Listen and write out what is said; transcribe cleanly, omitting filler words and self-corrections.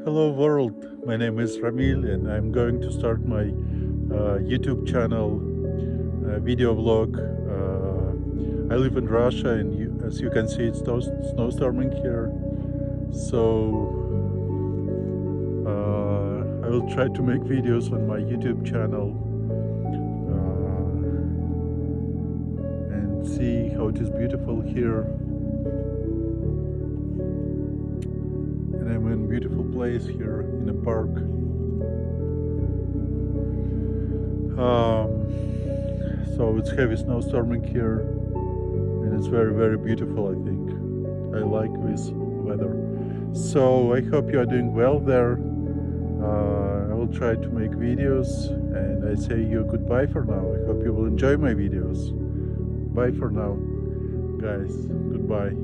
Hello world, my name is Ramil and I'm going to start my YouTube channel video vlog. I live in Russia and as you can see it's snowstorming here. So I will try to make videos on my YouTube channel and see how it is beautiful here. And I'm in a beautiful place here in a park. So it's heavy snowstorming here and it's very beautiful. I think I like this weather. So I hope you are doing well there. I will try to make videos and I say you goodbye for now. I hope you will enjoy my videos. Bye for now, guys. Goodbye.